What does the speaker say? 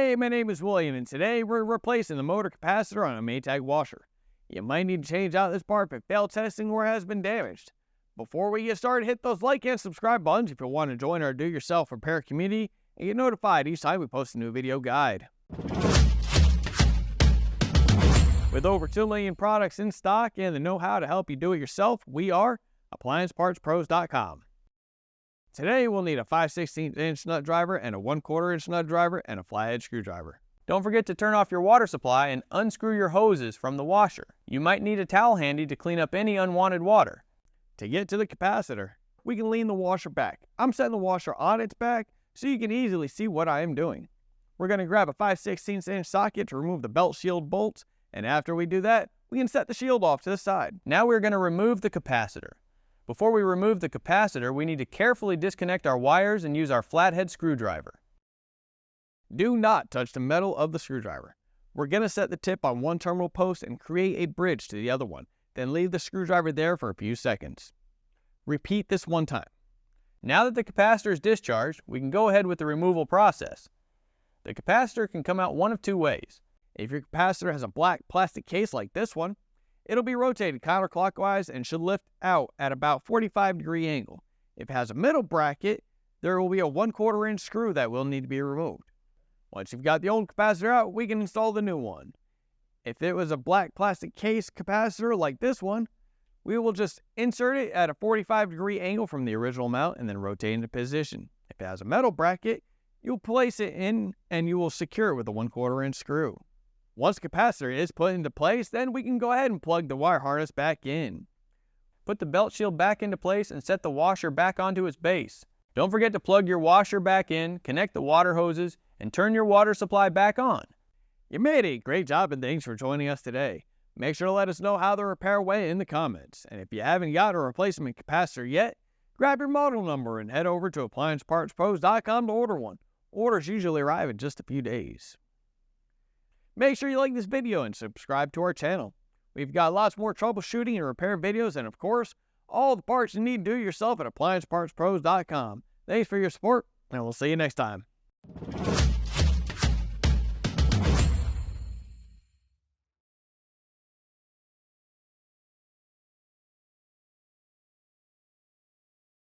Hey, my name is William, and today we're replacing the motor capacitor on a Maytag washer. You might need to change out this part if it failed testing or has been damaged. Before we get started, hit those like and subscribe buttons if you want to join our do-yourself repair community and get notified each time we post a new video guide. With over 2 million products in stock and the know-how to help you do it yourself, we are AppliancePartsPros.com. Today we'll need a 5/16 inch nut driver and a 1/4 inch nut driver and a flathead screwdriver. Don't forget to turn off your water supply and unscrew your hoses from the washer. You might need a towel handy to clean up any unwanted water. To get to the capacitor, we can lean the washer back. I'm setting the washer on its back so you can easily see what I am doing. We're going to grab a 5/16 inch socket to remove the belt shield bolts, and after we do that, we can set the shield off to the side. Now we're going to remove the capacitor. Before we remove the capacitor, we need to carefully disconnect our wires and use our flathead screwdriver. Do not touch the metal of the screwdriver. We're going to set the tip on one terminal post and create a bridge to the other one, then leave the screwdriver there for a few seconds. Repeat this one time. Now that the capacitor is discharged, we can go ahead with the removal process. The capacitor can come out one of 2 ways. If your capacitor has a black plastic case like this one, it'll be rotated counterclockwise and should lift out at about 45-degree angle. If it has a middle bracket, there will be a 1/4 inch screw that will need to be removed. Once you've got the old capacitor out, we can install the new one. If it was a black plastic case capacitor like this one, we will just insert it at a 45-degree angle from the original mount and then rotate into position. If it has a metal bracket, you'll place it in and you will secure it with a 1/4 inch screw. Once the capacitor is put into place, then we can go ahead and plug the wire harness back in. Put the belt shield back into place and set the washer back onto its base. Don't forget to plug your washer back in, connect the water hoses, and turn your water supply back on. You made a great job, and thanks for joining us today. Make sure to let us know how the repair went in the comments. And if you haven't got a replacement capacitor yet, grab your model number and head over to AppliancePartsPros.com to order one. Orders usually arrive in just a few days. Make sure you like this video and subscribe to our channel. We've got lots more troubleshooting and repair videos, and of course, all the parts you need to do yourself at AppliancePartsPros.com. Thanks for your support, and we'll see you next time.